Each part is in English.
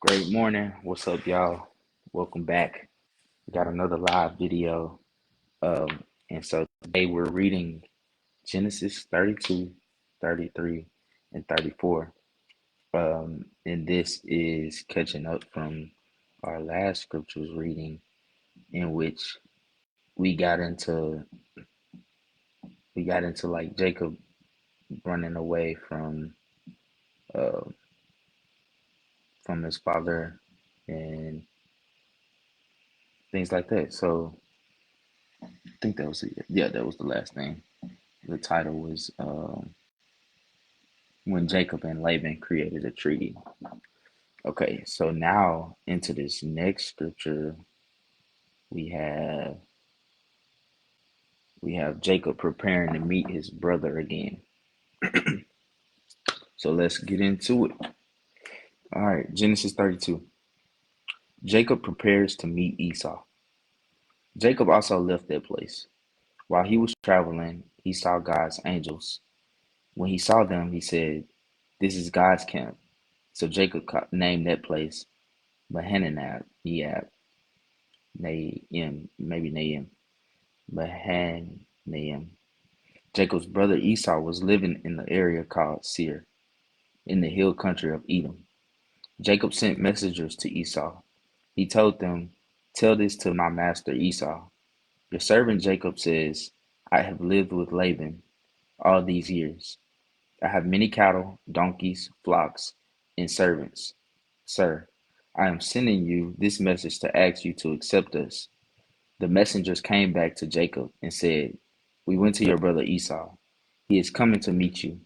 Great morning. What's up, y'all? Welcome back. We got another live video. And so today we're reading Genesis 32, 33, and 34. And this is catching up from our last scriptures reading, in which we got into like Jacob running away uh, from his father and things like that. So I think that was it. Yeah, that was the last thing. The title was when Jacob and Laban created a treaty. Okay, so now into this next scripture, we have we have Jacob preparing to meet his brother again. So let's get into it. All right, Genesis 32. Jacob prepares to meet Esau. Jacob also left that place. While he was traveling, he saw God's angels. When he saw them, he said, "This is God's camp." So Jacob named that place Mahanaim, Naim, Mahanaim. Jacob's brother Esau was living in the area called Seir, in the hill country of Edom. Jacob sent messengers to Esau. He told them, "Tell this to my master Esau. Your servant Jacob says, I have lived with Laban all these years. I have many cattle, donkeys, flocks, and servants. Sir, I am sending you this message to ask you to accept us." The messengers came back to Jacob and said, "We went to your brother Esau. He is coming to meet you.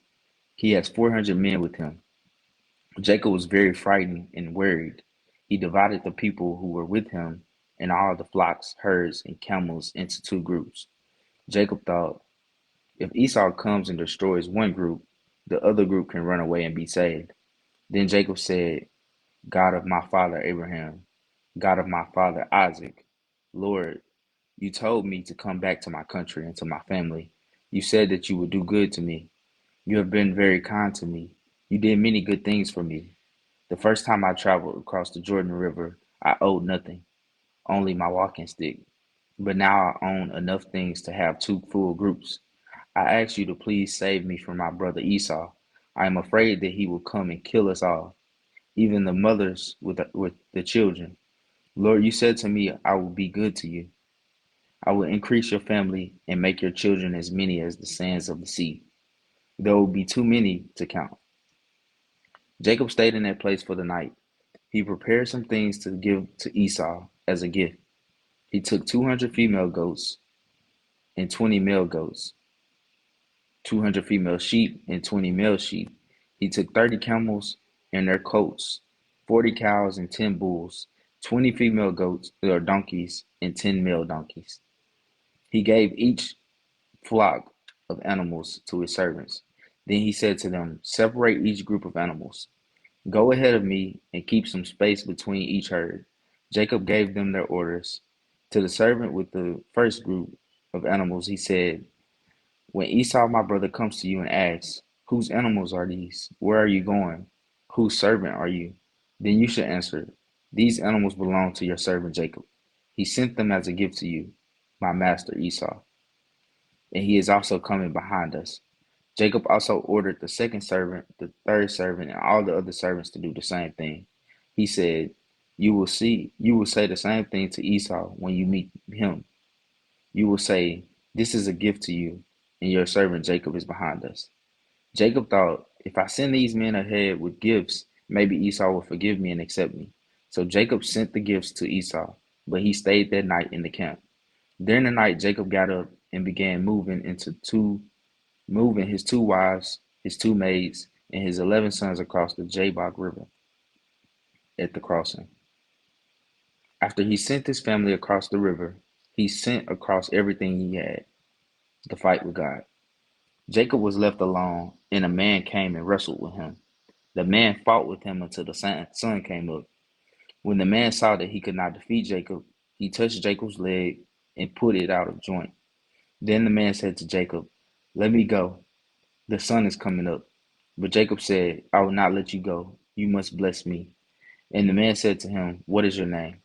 He has 400 men with him." Jacob was very frightened and worried. He divided the people who were with him and all the flocks, herds, and camels into two groups. Jacob thought, if Esau comes and destroys one group, the other group can run away and be saved. Then Jacob said, "God of my father Abraham, God of my father Isaac, Lord, you told me to come back to my country and to my family. You said that you would do good to me. You have been very kind to me. You did many good things for me. The first time I traveled across the Jordan River, I owed nothing, only my walking stick. But now I own enough things to have two full groups. I ask you to please save me from my brother Esau. I am afraid that he will come and kill us all, even the mothers with the children. Lord, you said to me, I will be good to you. I will increase your family and make your children as many as the sands of the sea. There will be too many to count." Jacob stayed in that place for the night. He prepared some things to give to Esau as a gift. He took 200 female goats and 20 male goats, 200 female sheep and 20 male sheep. He took 30 camels and their coats, 40 cows and 10 bulls, 20 female goats or donkeys and 10 male donkeys. He gave each flock of animals to his servants. Then he said to them, "Separate each group of animals. Go ahead of me and keep some space between each herd." Jacob gave them their orders. To the servant with the first group of animals, he said, "When Esau my brother comes to you and asks, 'Whose animals are these? Where are you going? Whose servant are you?' Then you should answer, 'These animals belong to your servant Jacob. He sent them as a gift to you, my master Esau, and he is also coming behind us.'" Jacob also ordered the second servant, the third servant, and all the other servants to do the same thing. He said, you will say the same thing to Esau when you meet him. You will say, 'This is a gift to you, and your servant Jacob is behind us.'" Jacob thought, if I send these men ahead with gifts, maybe Esau will forgive me and accept me. So Jacob sent the gifts to Esau, but he stayed that night in the camp. During the night, Jacob got up and began moving his two wives, his two maids, and his 11 sons across the Jabbok River at the crossing. After he sent his family across the river, he sent across everything he had to fight with God. Jacob was left alone, and a man came and wrestled with him. The man fought with him until the sun came up. When the man saw that he could not defeat Jacob, he touched Jacob's leg and put it out of joint. Then the man said to Jacob, "Let me go. The sun is coming up." But Jacob said, "I will not let you go. You must bless me." And the man said to him, What is your name?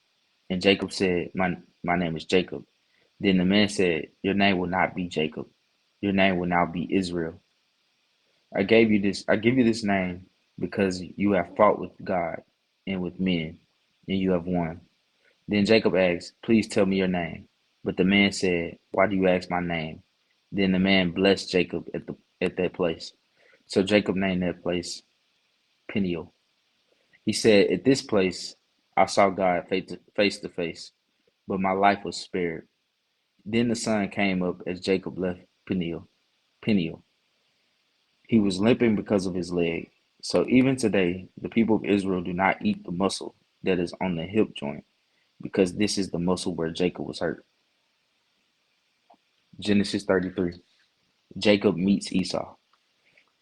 And Jacob said, My name is Jacob. Then the man said, Your name will not be Jacob. Your name will now be Israel. I give you this name because you have fought with God and with men, and you have won. Then Jacob asked, Please tell me your name. But the man said, Why do you ask my name? Then the man blessed Jacob at that place. So Jacob named that place Peniel. He said, At this place I saw God face to face, but my life was spared. Then the sun came up as Jacob left Peniel. Peniel. He was limping because of his leg. So even today, the people of Israel do not eat the muscle that is on the hip joint, because this is the muscle where Jacob was hurt. Genesis 33. Jacob meets Esau.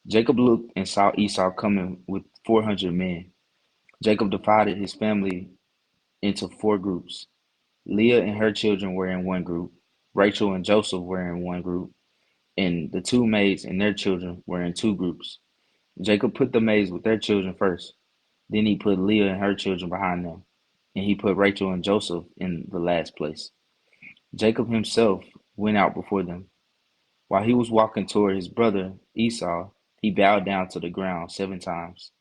Jacob looked and saw Esau coming with 400 men. Jacob divided his family into four groups. Leah and her children were in one group, Rachel and Joseph were in one group, and the two maids and their children were in two groups. Jacob put the maids with their children first. Then he put Leah and her children behind them, and he put Rachel and Joseph in the last place. Jacob himself went out before them. While he was walking toward his brother Esau, he bowed down to the ground 7 times.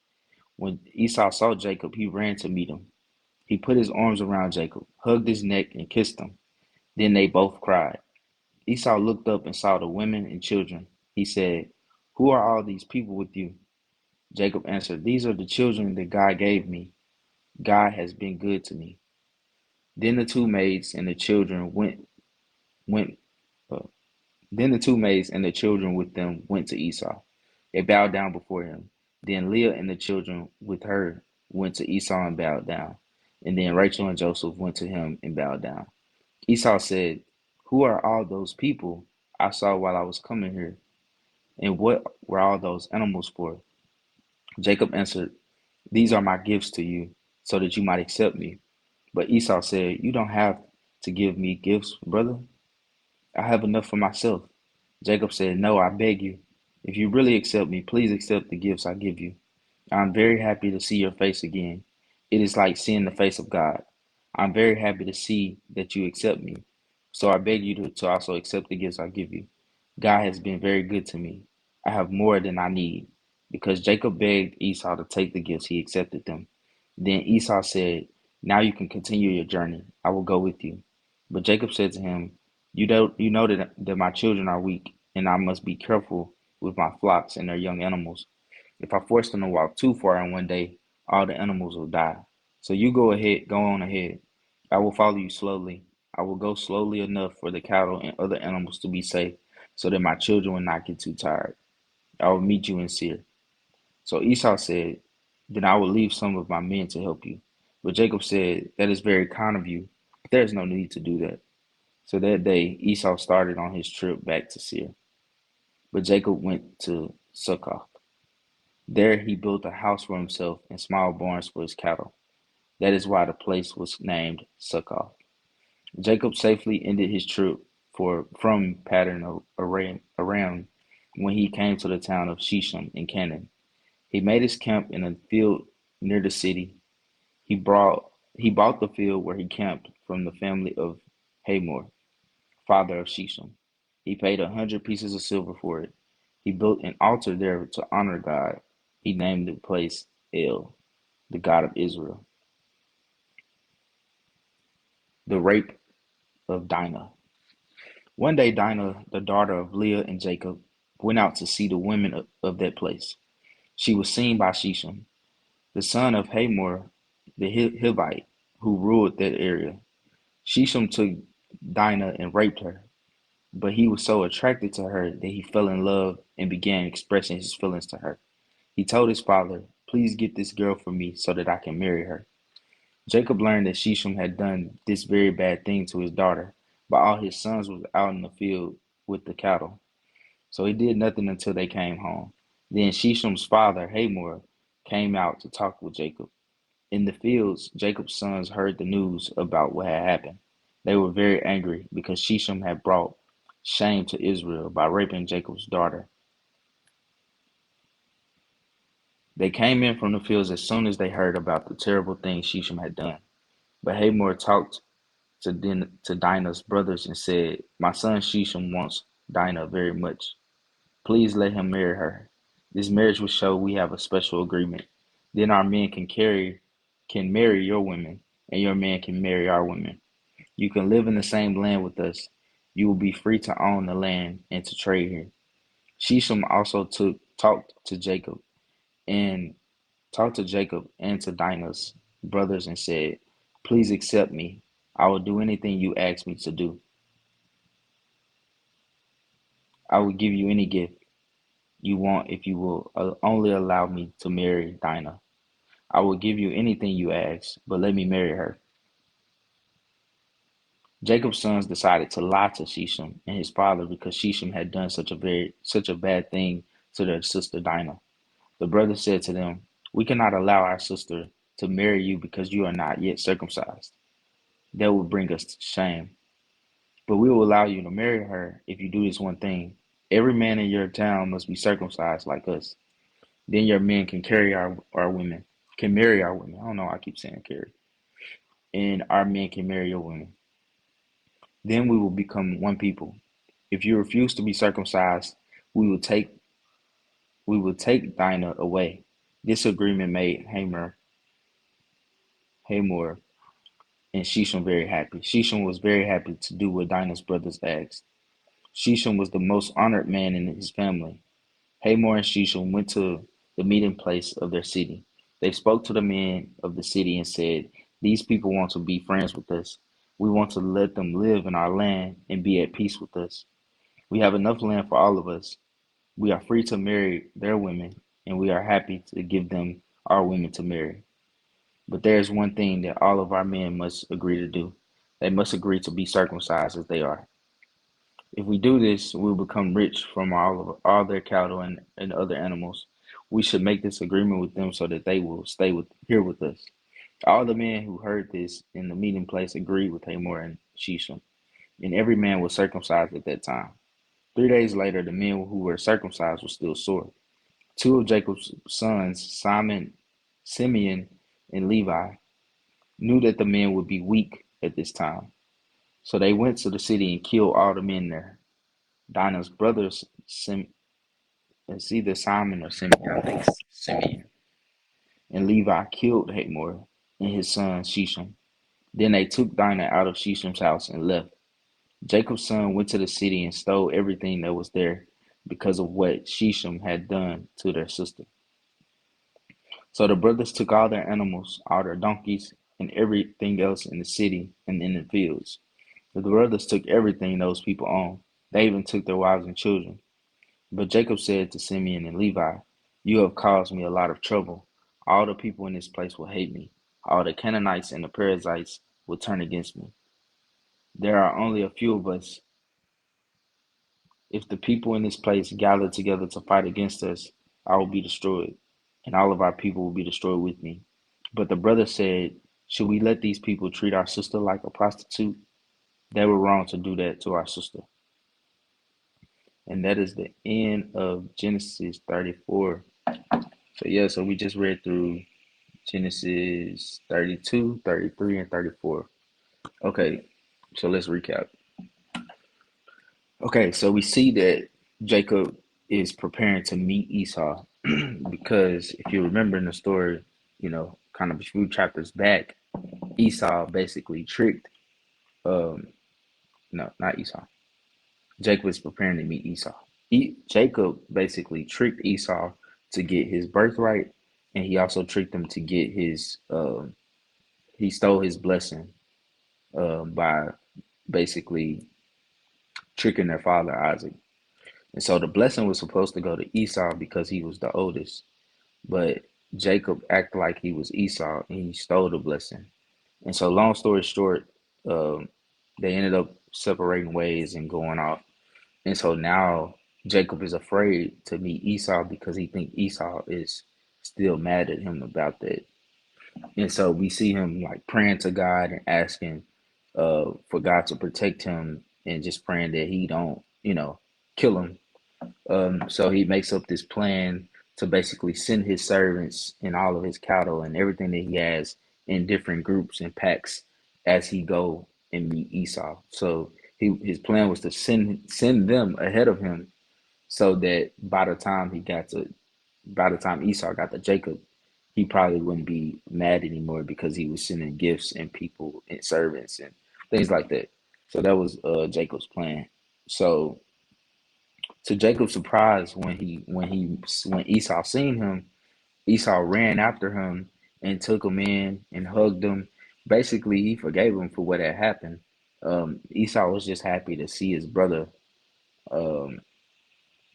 When Esau saw Jacob, he ran to meet him. He put his arms around Jacob, hugged his neck, and kissed him. Then they both cried. Esau looked up and saw the women and children. He said, Who are all these people with you? Jacob answered, These are the children that God gave me. God has been good to me. Then the two maids and the children went. Uh, then the two maids and the children with them went to Esau. They bowed down before him. Then Leah and the children with her went to Esau and bowed down. And then Rachel and Joseph went to him and bowed down. Esau said, Who are all those people I saw while I was coming here? And what were all those animals for? Jacob answered, These are my gifts to you, so that you might accept me. But Esau said, You don't have to give me gifts, brother. I have enough for myself. Jacob said, No, I beg you. If you really accept me, please accept the gifts I give you. I'm very happy to see your face again. It is like seeing the face of God. I'm very happy to see that you accept me. So I beg you to also accept the gifts I give you. God has been very good to me. I have more than I need. Because Jacob begged Esau to take the gifts, he accepted them. Then Esau said, Now you can continue your journey. I will go with you. But Jacob said to him, You know that my children are weak, and I must be careful with my flocks and their young animals. If I force them to walk too far in one day, all the animals will die. So you go on ahead. I will follow you slowly. I will go slowly enough for the cattle and other animals to be safe, so that my children will not get too tired. I will meet you in Seir. So Esau said, Then I will leave some of my men to help you. But Jacob said, That is very kind of you, but there is no need to do that. So that day Esau started on his trip back to Seir. But Jacob went to Succoth. There he built a house for himself and small barns for his cattle. That is why the place was named Succoth. Jacob safely ended his trip from Paddan Aram when he came to the town of Shechem in Canaan. He made his camp in a field near the city. He bought the field where he camped from the family of Hamor, father of Shechem. He paid 100 pieces of silver for it. He built an altar there to honor God. He named the place El, the God of Israel. The rape of Dinah. One day Dinah, the daughter of Leah and Jacob, went out to see the women of that place. She was seen by Shechem, the son of Hamor the Hivite, who ruled that area. Shechem took Dinah and raped her, but he was so attracted to her that he fell in love and began expressing his feelings to her. He told his father, Please get this girl for me so that I can marry her. Jacob learned that Shechem had done this very bad thing to his daughter, but all his sons was out in the field with the cattle. So he did nothing until they came home. Then Shechem's father, Hamor, came out to talk with Jacob. In the fields, Jacob's sons heard the news about what had happened. They were very angry because Shechem had brought shame to Israel by raping Jacob's daughter. They came in from the fields as soon as they heard about the terrible thing Shechem had done. But Hamor talked to Dinah's brothers and said, "My son Shechem wants Dinah very much. Please let him marry her. This marriage will show we have a special agreement. Then our men can marry your women, and your men can marry our women. You can live in the same land with us. You will be free to own the land and to trade here." Shechem also talked to and Jacob and to Dinah's brothers and said, "Please accept me. I will do anything you ask me to do. I will give you any gift you want if you will only allow me to marry Dinah. I will give you anything you ask, but let me marry her." Jacob's sons decided to lie to Shechem and his father because Shechem had done such a bad thing to their sister Dinah. The brothers said to them, "We cannot allow our sister to marry you because you are not yet circumcised. That would bring us to shame. But we will allow you to marry her if you do this one thing. Every man in your town must be circumcised like us. Then your men can our women, can marry our women." I don't know, I keep saying carry. "And our men can marry your women. Then we will become one people. If you refuse to be circumcised, we will take Dinah away." This agreement made Hamor and Shechem very happy. Shechem was very happy to do what Dinah's brothers asked. Shechem was the most honored man in his family. Hamor and Shechem went to the meeting place of their city. They spoke to the men of the city and said, "These people want to be friends with us. We want to let them live in our land and be at peace with us. We have enough land for all of us. We are free to marry their women, and we are happy to give them our women to marry. But there is one thing that all of our men must agree to do. They must agree to be circumcised as they are. If we do this, we will become rich from all their cattle and other animals. We should make this agreement with them so that they will stay here with us." All the men who heard this in the meeting place agreed with Hamor and Shechem, and every man was circumcised at that time. 3 days later, the men who were circumcised were still sore. Two of Jacob's sons, Simeon, and Levi, knew that the men would be weak at this time. So they went to the city and killed all the men there. Dinah's brothers, it's either Simon or Simeon, I think it's Simeon, and Levi killed Hamor and his son Shechem. Then they took Dinah out of Shechem's house and left. Jacob's son went to the city and stole everything that was there because of what Shechem had done to their sister. So the brothers took all their animals, all their donkeys, and everything else in the city and in the fields. The brothers took everything those people owned. They even took their wives and children. But Jacob said to Simeon and Levi, "You have caused me a lot of trouble. All the people in this place will hate me. All the Canaanites and the Perizzites will turn against me. There are only a few of us. If the people in this place gather together to fight against us, I will be destroyed, and all of our people will be destroyed with me." But the brothers said, "Should we let these people treat our sister like a prostitute? They were wrong to do that to our sister." And that is the end of Genesis 34. So yeah, so we just read through Genesis 32, 33, and 34. Okay, so let's recap. Okay, so we see that Jacob is preparing to meet Esau because if you remember in the story, kind of a few chapters back, Esau basically tricked, um, no, not Esau. Jacob is preparing to meet Esau. Jacob basically tricked Esau to get his birthright, and he also tricked him to get he stole his blessing by basically tricking their father Isaac. And so the blessing was supposed to go to Esau because he was the oldest, but Jacob acted like he was Esau and he stole the blessing. And so, long story short, um, they ended up separating ways and going off. And so now Jacob is afraid to meet Esau because he thinks Esau is still mad at him about that. And so we see him like praying to God and asking for God to protect him and just praying that he don't, kill him. So he makes up this plan to basically send his servants and all of his cattle and everything that he has in different groups and packs as he go and meet Esau. So his plan was to send them ahead of him so that by the time Esau got to Jacob, he probably wouldn't be mad anymore because he was sending gifts and people and servants and things like that. So that was Jacob's plan. So to Jacob's surprise, when Esau seen him, Esau ran after him and took him in and hugged him. Basically, he forgave him for what had happened. Esau was just happy to see his brother, um,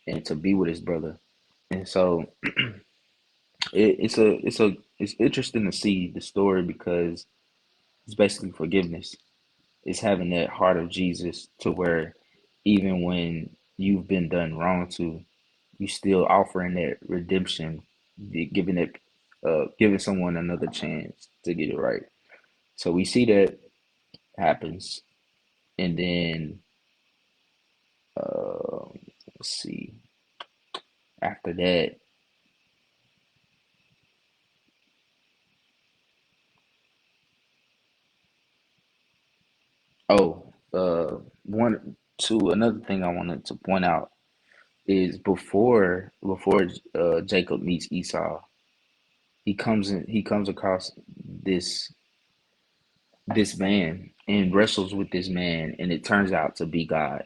and to be with his brother. And so it's interesting to see the story because it's basically forgiveness. It's having that heart of Jesus to where even when you've been done wrong to, you still offering that redemption, giving someone another chance to get it right. So we see that happens, and then let's see. After that, oh, one, two, another thing I wanted to point out is before Jacob meets Esau, he comes across this this man and wrestles with this man, and it turns out to be God.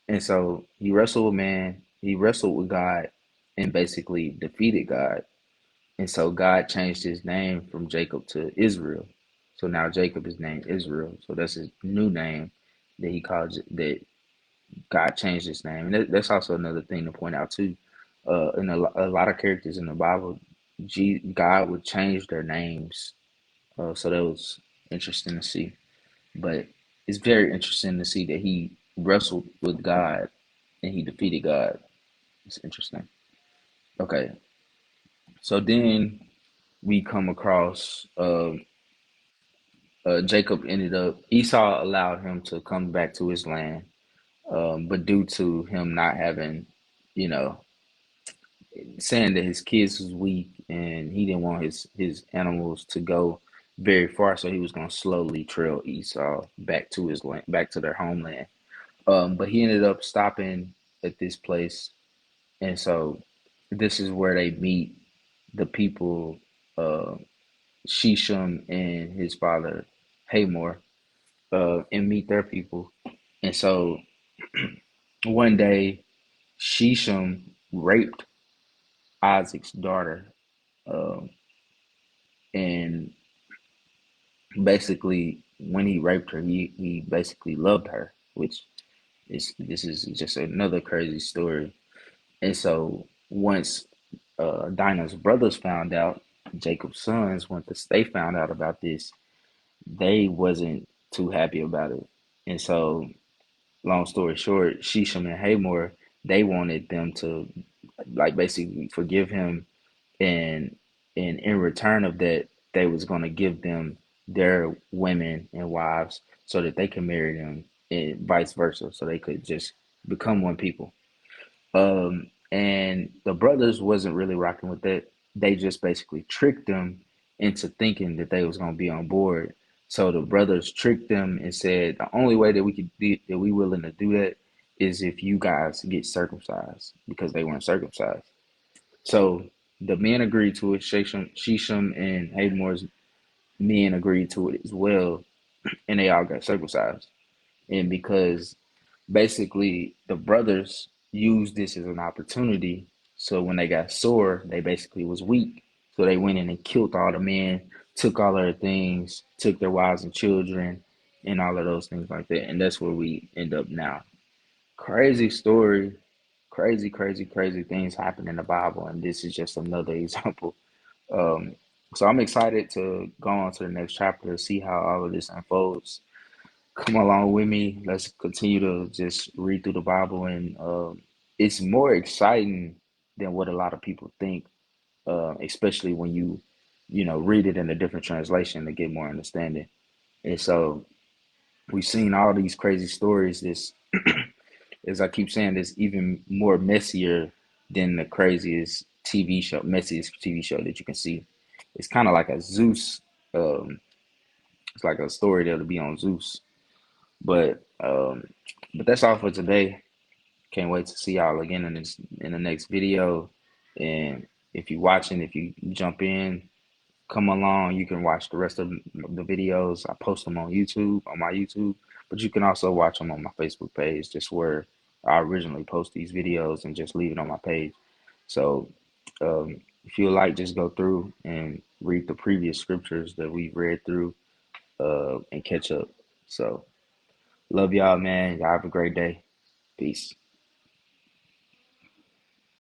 And so he wrestled with God and basically defeated God. And so God changed his name from Jacob to Israel. So now Jacob is named Israel. So that's his new name that he calls it, that God changed his name. And that's also another thing to point out too. In a lot of characters in the Bible, God would change their names. So that was interesting to see. But it's very interesting to see that he wrestled with God and he defeated God. It's interesting. Okay, so then we come across Jacob ended up Esau allowed him to come back to his land, but due to him not having, you know, saying that his kids was weak and he didn't want his animals to go very far, so he was going to slowly trail Esau back to his land, back to their homeland. But he ended up stopping at this place, and so this is where they meet the people, uh, Shechem and his father Hamor, and meet their people. And so one day, Shechem raped Isaac's daughter, um, and basically, when he raped her, he basically loved her, which is this is just another crazy story. And so once Dinah's brothers found out, Jacob's sons, once they found out about this, they wasn't too happy about it. And so, long story short, Shechem and Hamor, they wanted them to like basically forgive him, and in return of that, they was going to give them their women and wives so that they can marry them, and vice versa, so they could just become one people. And the brothers wasn't really rocking with that. They just basically tricked them into thinking that they was gonna be on board. So the brothers tricked them and said the only way that we could be that we willing to do that is if you guys get circumcised because they weren't circumcised. So the men agreed to it. Shechem and Hamor's men agreed to it as well, and they all got circumcised. And because basically the brothers used this as an opportunity, so when they got sore, they basically was weak. So they went in and killed all the men, took all their things, took their wives and children, and all of those things like that. And that's where we end up now. Crazy story, crazy, crazy, crazy things happen in the Bible, and this is just another example. Um, so I'm excited to go on to the next chapter to see how all of this unfolds. Come along with me. Let's continue to just read through the Bible, and it's more exciting than what a lot of people think, especially when you know, read it in a different translation to get more understanding. And so we've seen all these crazy stories. This, as I keep saying, this even more messier than the craziest TV show, messiest TV show that you can see. It's kind of like a Zeus. Um, it's like a story that'll be on Zeus. But that's all for today. Can't wait to see y'all again in the next video. And if you're watching, if you jump in, come along. You can watch the rest of the videos. I post them on YouTube, on my YouTube, but you can also watch them on my Facebook page, just where I originally post these videos and just leave it on my page. So if you like, just go through and read the previous scriptures that we've read through and catch up. So love y'all, man. Y'all have a great day. Peace.